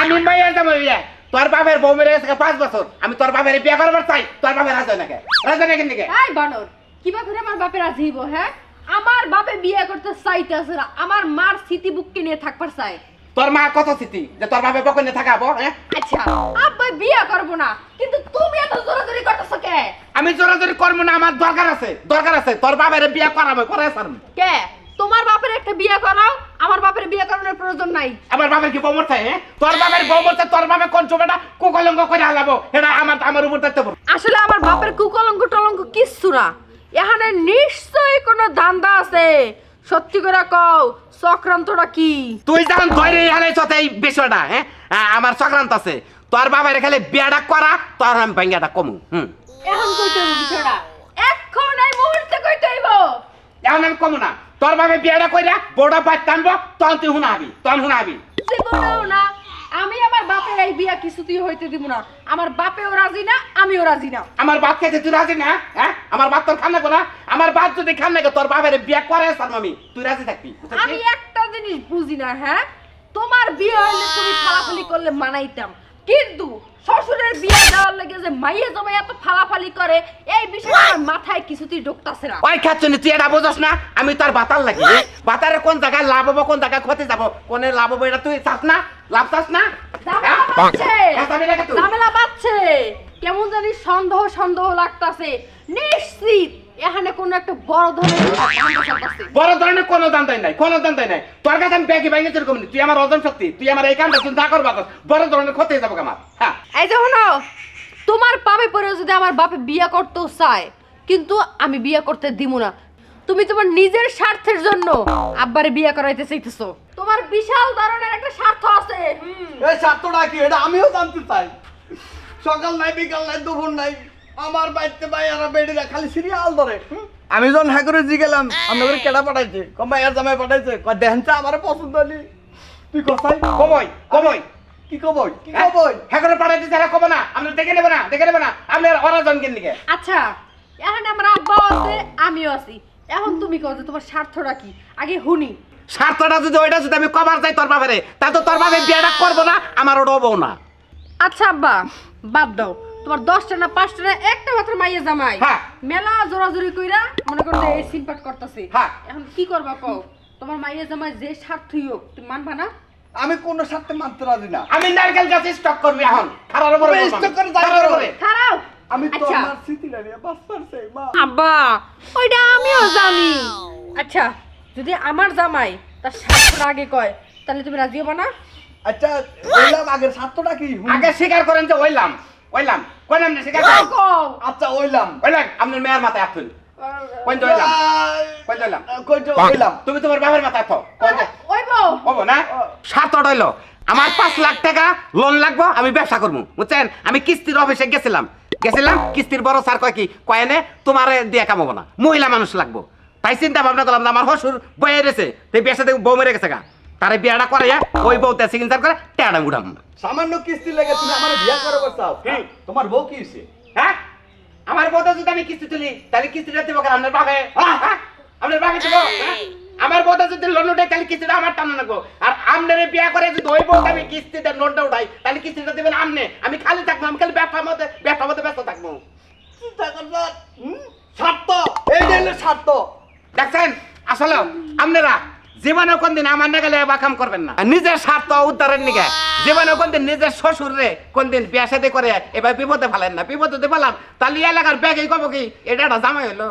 আমি মাইয়া জামাই বিয়া তোর বাপের বউ মেরে গেছে 5 বছর আমি তোর বাপের বিয়া করবার চাই তোর বাপের রাজি নাকি রাজি নাকি নাকি এই বানর কিবা করে আমার বাপের রাজি হইব হ্যাঁ আমার বাপে বিয়ে করতে চাইতেছে না আমার মার স্মৃতি বুককে নিয়ে থাকবার চাই তোর মা কত স্মৃতি যে তোর বাপের পকনে থাকাবো হ্যাঁ আচ্ছা আব্বা বিয়ে করব না কিন্তু তুমি এত জোরাজোরি করতেছ কে আমি জোরাজোরি করব না আমার দরকার আছে তোর বাপের বিয়া করাবো করে সারম কে তোমার বাপের একটা বিয়ে করাও আমার বাপের বিয়ে করানোর প্রয়োজন নাই আমার বাপের কি বউ মরছে হ্যাঁ তোর বাপের বউ মরছে তোর বাপে কোন চোবেটা কুকলঙ্ক করে হালাবো এটা আমার উপর দায়িত্ব পড়ে আসলে আমার বাপের কুকলঙ্ক টলঙ্ক কিচ্ছু না এখানে নিশ্চয়ই কোনো ধান্দা আছে সত্যি করে কও চক্রান্তটা কি তুই যখন ধরে হালাইছ এই বিষয়টা হ্যাঁ আমার চক্রান্ত আছে তোর বাবার খালি বিয়াটা করা তোর আমি ভাঙ্গাটা কমু এখন কইতে হইব বিষয়টা এখন এই মুহূর্তে কইতে হইব এখন আমি কমু না তোর বাবা বিয়াটা কইরা বড় পাট টানবো তখন তুই হুনাবি জীবনেও না আমি আমার বাপের এই বিয়া কিছুতেই হইতে দিব না আমার বাপেও রাজি না আমিও রাজি না আমার বাপ খেতে তুই রাজি না হ্যাঁ আমার বাপ তোর খান না না আমার বাপ যদি খান না তোর বাপের বিয়া করে সার আমি তুই রাজি থাকবি আমি একটা জিনিস বুঝি না হ্যাঁ তোমার বিয়ে হইলে তুমি ফালাফালি করলে মানাইতাম কিন্তু শ্বশুরের বিয়ে দেওয়ার লাগে যে মাইয়া জমাই এত ফালাফালি করে এই বিষয়টা আমার মাথায় কিছুতেই ঢুকতাছে না ওই খাচ্ছনি তুই এটা বুঝছ না আমি তোর বাতার লাগি বাতারে কোন জায়গায় লাভ হবো কোন জায়গায় ক্ষতি যাবো কোনে লাভ হবো এটা তুই চাস না লাভ চাস না ঝামেলা বাড়ছে কেমন জানি সন্দেহ লাগতাছে নিশ্চিত এখানে কোন একটা বড় ধরনের কোনো দান্তাই নাই তোর কাছে আমি ব্যাগি ভাঙে যেরকম তুই আমার ওজন শক্তি তুই আমার এই কামটা তুই যা করবা বড় ধরনের ক্ষতি যাবো আমার হ্যাঁ এই যে শোনো তোমার পাপে পড়ে যদি আমার বাপে বিয়ে করতেও চায় কিন্তু আমি বিয়ে করতে দিব না তুমি তোমার নিজের স্বার্থের জন্য আব্বারে বিয়ে করাইতে চাইতেছো তোমার বিশাল ধরনের একটা স্বার্থ আছে এই স্বার্থটা কি এটা আমিও জানতে চাই সকাল নাই বিকাল নাই দুপুর নাই আমার বাড়িতে বাইরা বেড়িরা খালি সিরিয়াল ধরে আমি যখন হাকুরে জি গেলাম আপনাদের কেডা পাঠাইছে কমাইয়ার জামাই পাঠাইছে দেখেনটা আমার পছন্দ নি তুই কোথায় কমই কি কবই হ্যাঁ করে পাঠাইতে যারা কব না আমরা দেখে নেব না আপনি ওরা জনকেন দিকে আচ্ছা এখন আমার আব্বা আছে আমিও আছি এখন তুমি কও যে তোমার স্বার্থটা কি আগে হুনি স্বার্থটা যদি ওইটা যদি আমি কভার চাই তোর বাবারে তা তো তোর বাবা বিয়েটা করবো না আমার ওটা হবো না আচ্ছা আব্বা বাদ দাও তোমার 10টা না 5টা না একটা মাত্র মাইয়া জামাই মেলা জোরাজোরি কইরা মনে করতে এই সিম্পাট করতেছে এখন কি করবা কও তোমার মাইয়া জামাই যে স্বার্থই হোক তুমি মানবা না আমি কোন স্বার্থে মানতে রাজি না আমি নারকেল গাছ স্টক করবি এখন খারার উপরে স্টক করে যাই খারাও আমি তো আমার স্মৃতিটা নিয়ে বাস পারছে মা আব্বা ওইটা আমিও জানি আচ্ছা যদি আমার জামাই তার স্বার্থটা আগে কয় তাহলে তুমি রাজি হবা না আচ্ছা ওইলাম আগের স্বার্থটা কি আগে স্বীকার করেন যে ওইলাম কইলাম না স্বীকার করেন আচ্ছা ওইলাম আপনার মেয়ের মাথায় আসুন তুমি তোমার বাবার মাথায় থাও হবো না স্বার্থটা হইলো আমার 5 লাখ টাকা লোন লাগবো আমি ব্যবসা করবো বুঝছেন আমি কিস্তির অফিসে গেছিলাম কিস্তির বড় স্যার কয় কি কয়েনে তোমার দিয়ে কামাবো না মহিলা মানুষ লাগবো তাই চিন্তা ভাবনা করলাম আমার হসুর বয়ে রয়েছে তুই বেসা দেখো বউ মেরে গেছে গা তারে বিয়াটা করাইয়া ওই বউতে চিকিৎসা করে টেয়াটা উঠাম সামান্য কিস্তি লেগে তুমি আমার বিয়া করবো চাও তোমার বউ কি হইছে হ্যাঁ আমার বউটা যদি আমি কিস্তি তুলি তাহলে কিস্তিটা দেবো কেন আপনার বাপে আপনার বাপে দেবো আমার বউটা যদি লোন উঠাই তাহলে কিস্তিটা আমার টানা লাগবো আর আপনার বিয়া করে যদি ওই বউটা আমি কিস্তিটা লোনটা উঠাই তাহলে কিস্তিটা দেবেন আপনি আমি খালি থাকবো আমি খালি ব্যবসার মধ্যে ব্যস্ত থাকবো চিন্তা করবেন স্বার্থ এই হলো স্বার্থ দেখছেন আসলে আপনারা জীবনে কোনদিন আমার নাগালে বাকাম করবেন না নিজের স্বার্থ উদ্ধারের নিগে জীবনে কোনদিন নিজের শ্বশুর রে কোনদিন বিয়া শাদী করে এবার বিপদে ফেলেন না বিপদে ফেলাম তাহলে এলাকার ব্যাগই কব কি এটা একটা জামাই হলো